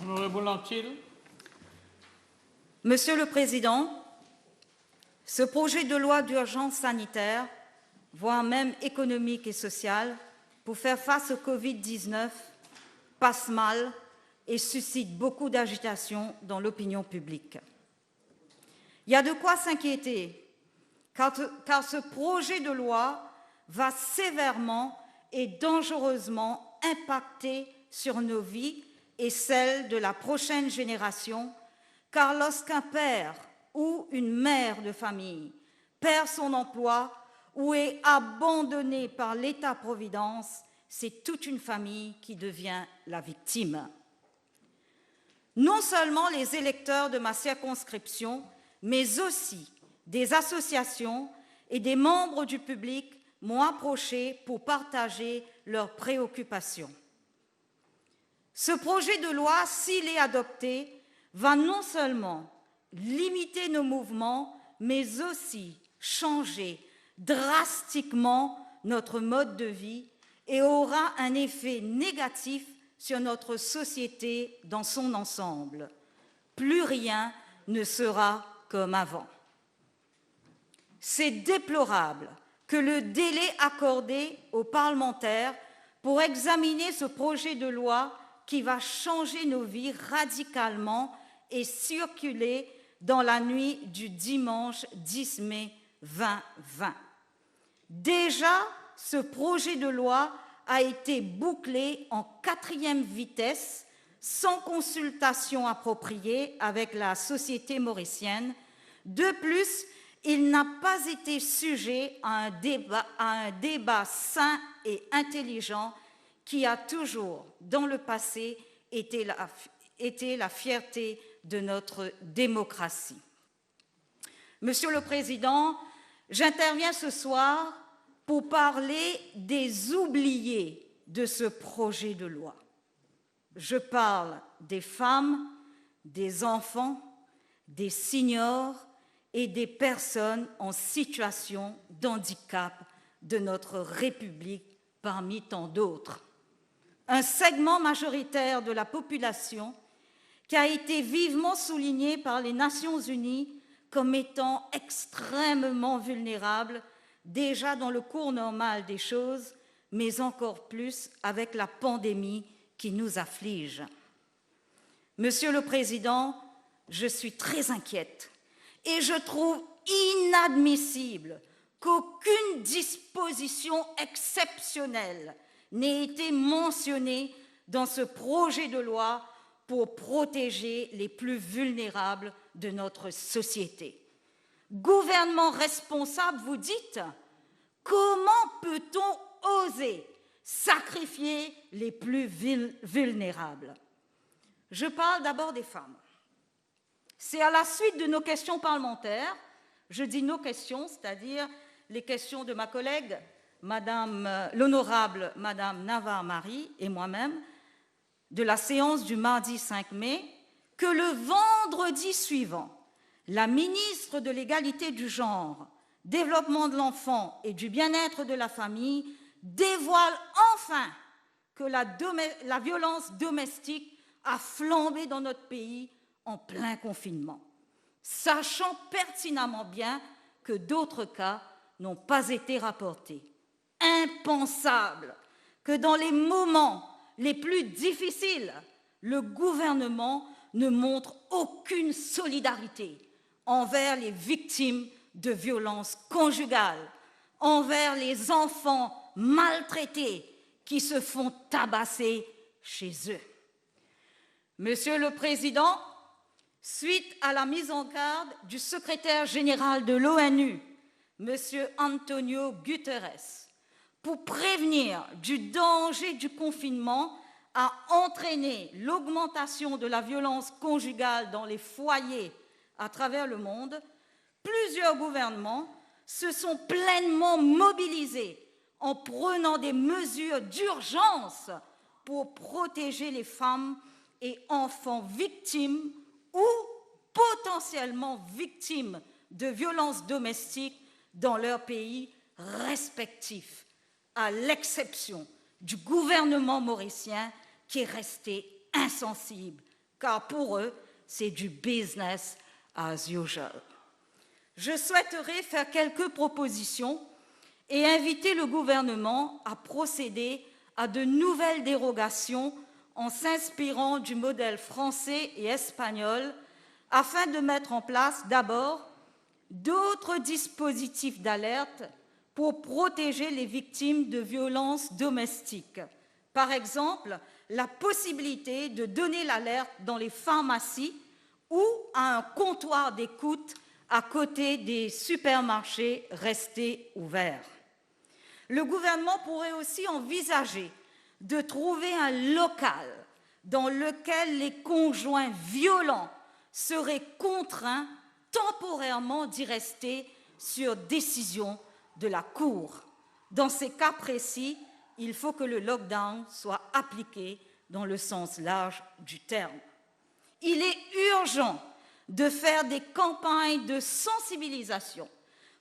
Honorable Lantil. Monsieur le Président, ce projet de loi d'urgence sanitaire, voire même économique et sociale, pour faire face au Covid-19, passe mal et suscite beaucoup d'agitation dans l'opinion publique. Il y a de quoi s'inquiéter, car ce projet de loi va sévèrement et dangereusement impacter sur nos vies et celles de la prochaine génération, car lorsqu'un père ou une mère de famille perd son emploi ou est abandonné par l'État-providence, c'est toute une famille qui devient la victime. Non seulement les électeurs de ma circonscription, mais aussi des associations et des membres du public m'ont approché pour partager leurs préoccupations. Ce projet de loi, s'il est adopté, va non seulement limiter nos mouvements, mais aussi changer drastiquement notre mode de vie et aura un effet négatif sur notre société dans son ensemble. Plus rien ne sera comme avant. C'est déplorable que le délai accordé aux parlementaires pour examiner ce projet de loi qui va changer nos vies radicalement et circuler dans la nuit du dimanche 10 mai 2020. Déjà, ce projet de loi a été bouclé en 4e vitesse, sans consultation appropriée avec la société mauricienne. De plus, il n'a pas été sujet à un débat sain et intelligent qui a toujours, dans le passé, été la fierté de notre démocratie. Monsieur le Président, j'interviens ce soir pour parler des oubliés de ce projet de loi. Je parle des femmes, des enfants, des seniors et des personnes en situation d'handicap de notre République, parmi tant d'autres. Un segment majoritaire de la population qui a été vivement souligné par les Nations Unies comme étant extrêmement vulnérable, déjà dans le cours normal des choses, mais encore plus avec la pandémie qui nous afflige. Monsieur le Président, je suis très inquiète et je trouve inadmissible qu'aucune disposition exceptionnelle n'ait été mentionnée dans ce projet de loi pour protéger les plus vulnérables de notre société. Gouvernement responsable, vous dites, comment peut-on oser sacrifier les plus vulnérables? Je parle d'abord des femmes. C'est à la suite de nos questions parlementaires, je dis nos questions, c'est-à-dire les questions de ma collègue, l'honorable Madame Navarre-Marie et moi-même, de la séance du mardi 5 mai, que le vendredi suivant, la ministre de l'Égalité du genre, Développement de l'enfant et du bien-être de la famille dévoile enfin que la violence domestique a flambé dans notre pays en plein confinement, sachant pertinemment bien que d'autres cas n'ont pas été rapportés. Impensable que dans les moments les plus difficiles, le gouvernement ne montre aucune solidarité envers les victimes de violences conjugales, envers les enfants maltraités qui se font tabasser chez eux. Monsieur le Président, suite à la mise en garde du secrétaire général de l'ONU, Monsieur Antonio Guterres, pour prévenir du danger du confinement a entraîné l'augmentation de la violence conjugale dans les foyers à travers le monde, plusieurs gouvernements se sont pleinement mobilisés en prenant des mesures d'urgence pour protéger les femmes et enfants victimes ou potentiellement victimes de violences domestiques dans leurs pays respectifs, à l'exception du gouvernement mauricien qui est resté insensible, car pour eux, c'est du business as usual. Je souhaiterais faire quelques propositions et inviter le gouvernement à procéder à de nouvelles dérogations en s'inspirant du modèle français et espagnol afin de mettre en place d'abord d'autres dispositifs d'alerte pour protéger les victimes de violences domestiques. Par exemple, la possibilité de donner l'alerte dans les pharmacies ou à un comptoir d'écoute à côté des supermarchés restés ouverts. Le gouvernement pourrait aussi envisager de trouver un local dans lequel les conjoints violents seraient contraints temporairement d'y rester sur décision de la Cour. Dans ces cas précis, il faut que le lockdown soit appliqué dans le sens large du terme. Il est urgent de faire des campagnes de sensibilisation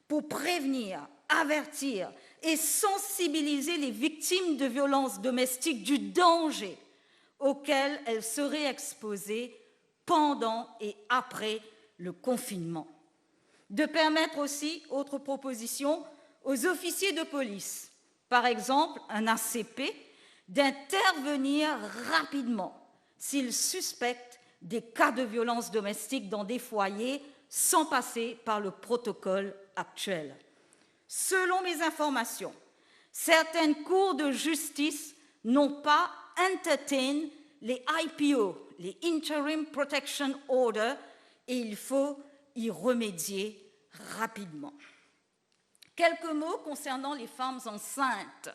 pour prévenir, avertir et sensibiliser les victimes de violences domestiques du danger auquel elles seraient exposées pendant et après le confinement. De permettre aussi, autre proposition, aux officiers de police, par exemple un ACP, d'intervenir rapidement s'ils suspectent des cas de violence domestique dans des foyers sans passer par le protocole actuel. Selon mes informations, certaines cours de justice n'ont pas entertain les IPO, les Interim Protection Order, et il faut y remédier rapidement. Quelques mots concernant les femmes enceintes,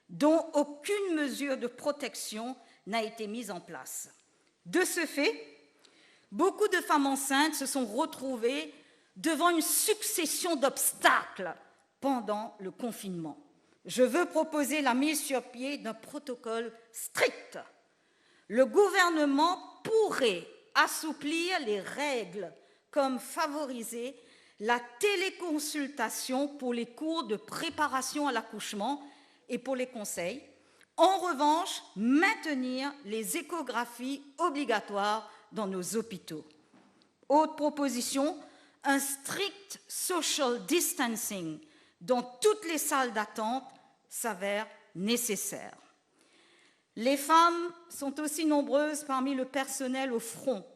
dont aucune mesure de protection n'a été mise en place. De ce fait, beaucoup de femmes enceintes se sont retrouvées devant une succession d'obstacles pendant le confinement. Je veux proposer la mise sur pied d'un protocole strict. Le gouvernement pourrait assouplir les règles comme favoriser la téléconsultation pour les cours de préparation à l'accouchement et pour les conseils. En revanche, maintenir les échographies obligatoires dans nos hôpitaux. Autre proposition, un strict social distancing dans toutes les salles d'attente s'avère nécessaire. Les femmes sont aussi nombreuses parmi le personnel au front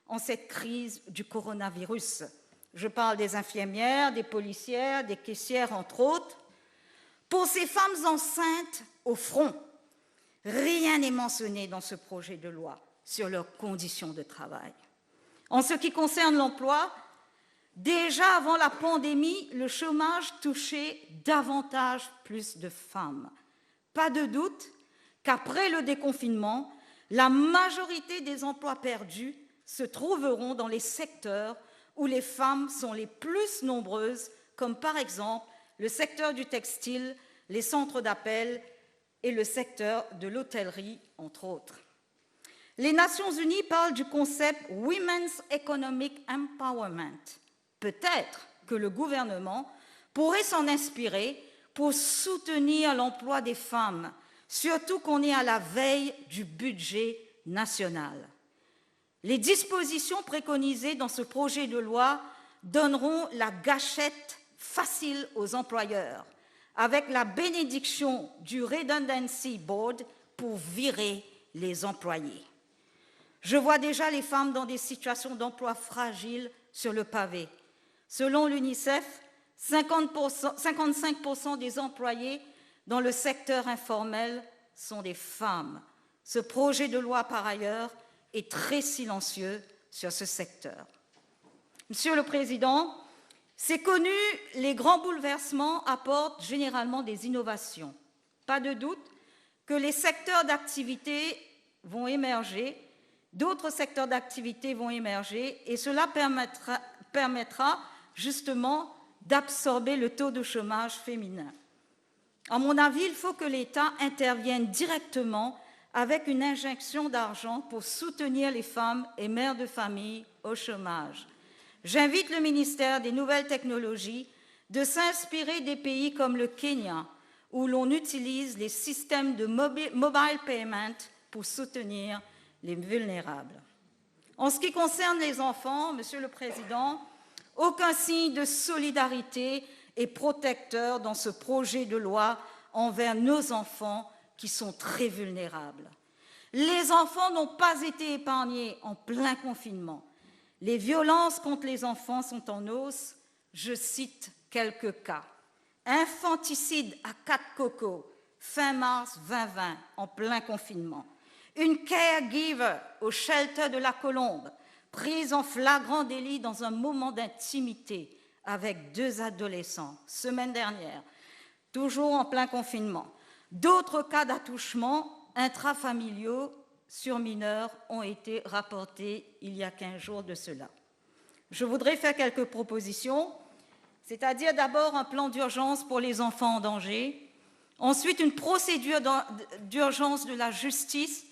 en cette crise du coronavirus. Je parle des infirmières, des policières, des caissières, entre autres. Pour ces femmes enceintes au front, rien n'est mentionné dans ce projet de loi sur leurs conditions de travail. En ce qui concerne l'emploi, déjà avant la pandémie, le chômage touchait davantage plus de femmes. Pas de doute qu'après le déconfinement, la majorité des emplois perdus se trouveront dans les secteurs où les femmes sont les plus nombreuses, comme par exemple le secteur du textile, les centres d'appel et le secteur de l'hôtellerie, entre autres. Les Nations Unies parlent du concept « Women's Economic Empowerment ». Peut-être que le gouvernement pourrait s'en inspirer pour soutenir l'emploi des femmes, surtout qu'on est à la veille du budget national. Les dispositions préconisées dans ce projet de loi donneront la gâchette facile aux employeurs, avec la bénédiction du Redundancy Board pour virer les employés. Je vois déjà les femmes dans des situations d'emploi fragiles sur le pavé. Selon l'UNICEF, 55% des employés dans le secteur informel sont des femmes. Ce projet de loi, par ailleurs, est très silencieux sur ce secteur. Monsieur le Président, c'est connu, les grands bouleversements apportent généralement des innovations. Pas de doute que les secteurs d'activité vont émerger, d'autres secteurs d'activité vont émerger, et cela permettra justement d'absorber le taux de chômage féminin. À mon avis, il faut que l'État intervienne directement avec une injection d'argent pour soutenir les femmes et mères de famille au chômage. J'invite le ministère des Nouvelles Technologies de s'inspirer des pays comme le Kenya, où l'on utilise les systèmes de mobile payment pour soutenir les vulnérables. En ce qui concerne les enfants, Monsieur le Président, aucun signe de solidarité est protecteur dans ce projet de loi envers nos enfants qui sont très vulnérables. Les enfants n'ont pas été épargnés en plein confinement. Les violences contre les enfants sont en hausse. Je cite quelques cas. Infanticide à Quatre-Cocos, fin mars 2020, en plein confinement. Une caregiver au shelter de la Colombe, prise en flagrant délit dans un moment d'intimité avec 2 adolescents, semaine dernière, toujours en plein confinement. D'autres cas d'attouchement intrafamiliaux sur mineurs ont été rapportés il y a 15 jours de cela. Je voudrais faire quelques propositions, c'est-à-dire d'abord un plan d'urgence pour les enfants en danger, ensuite une procédure d'urgence de la justice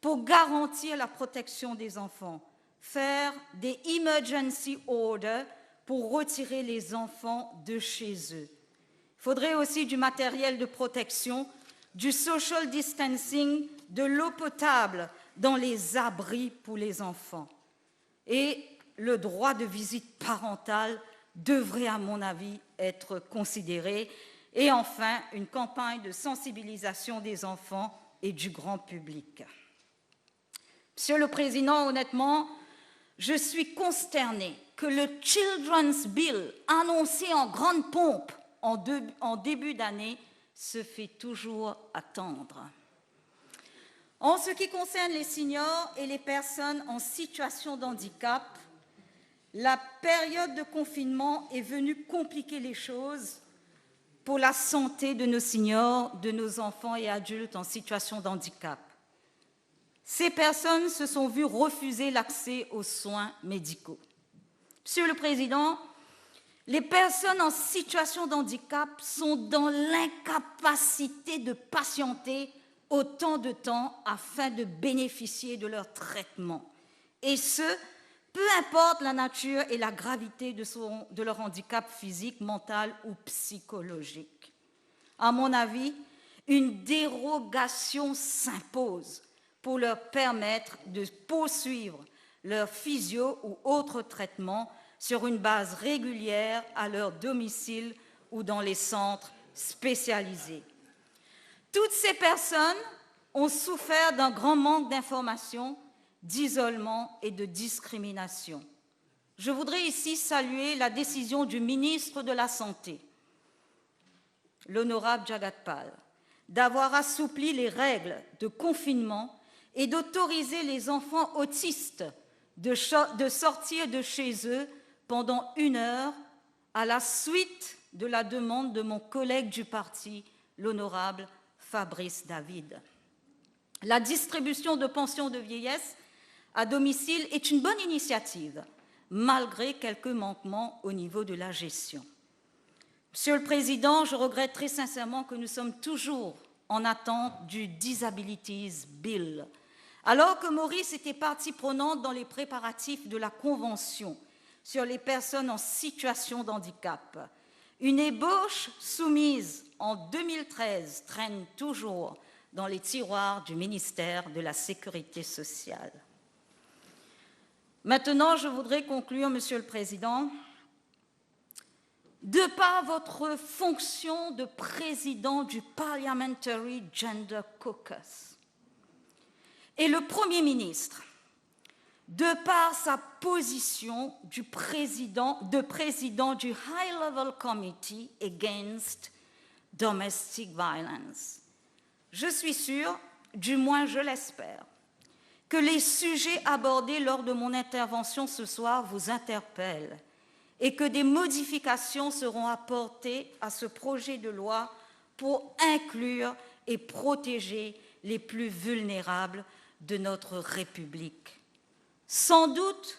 pour garantir la protection des enfants, faire des emergency orders pour retirer les enfants de chez eux. Il faudrait aussi du matériel de protection, du social distancing, de l'eau potable dans les abris pour les enfants. Et le droit de visite parentale devrait, à mon avis, être considéré. Et enfin, une campagne de sensibilisation des enfants et du grand public. Monsieur le Président, honnêtement, je suis consternée que le Children's Bill, annoncé en grande pompe en début d'année, se fait toujours attendre. En ce qui concerne les seniors et les personnes en situation de handicap, la période de confinement est venue compliquer les choses pour la santé de nos seniors, de nos enfants et adultes en situation de handicap. Ces personnes se sont vues refuser l'accès aux soins médicaux. Monsieur le Président, les personnes en situation de handicap sont dans l'incapacité de patienter autant de temps afin de bénéficier de leur traitement. Et ce, peu importe la nature et la gravité de leur handicap physique, mental ou psychologique. À mon avis, une dérogation s'impose pour leur permettre de poursuivre leur physio ou autre traitement sur une base régulière à leur domicile ou dans les centres spécialisés. Toutes ces personnes ont souffert d'un grand manque d'information, d'isolement et de discrimination. Je voudrais ici saluer la décision du ministre de la Santé, l'honorable Jagat Pal, d'avoir assoupli les règles de confinement et d'autoriser les enfants autistes de sortir de chez eux pendant 1 heure à la suite de la demande de mon collègue du parti, l'honorable Fabrice David. La distribution de pensions de vieillesse à domicile est une bonne initiative, malgré quelques manquements au niveau de la gestion. Monsieur le Président, je regrette très sincèrement que nous sommes toujours en attente du Disabilities Bill, alors que Maurice était partie prenante dans les préparatifs de la Convention sur les personnes en situation de handicap. Une ébauche soumise en 2013 traîne toujours dans les tiroirs du ministère de la Sécurité sociale. Maintenant, je voudrais conclure, Monsieur le Président. De par votre fonction de président du Parliamentary Gender Caucus et le Premier ministre, de par sa position de président du High Level Committee Against Domestic Violence, je suis sûre, du moins je l'espère, que les sujets abordés lors de mon intervention ce soir vous interpellent et que des modifications seront apportées à ce projet de loi pour inclure et protéger les plus vulnérables de notre République. Sans doute,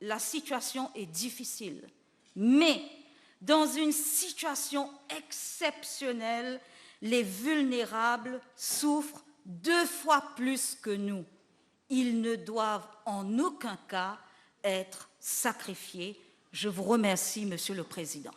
la situation est difficile, mais dans une situation exceptionnelle, les vulnérables souffrent 2 fois plus que nous. Ils ne doivent en aucun cas être sacrifiés. Je vous remercie, Monsieur le Président.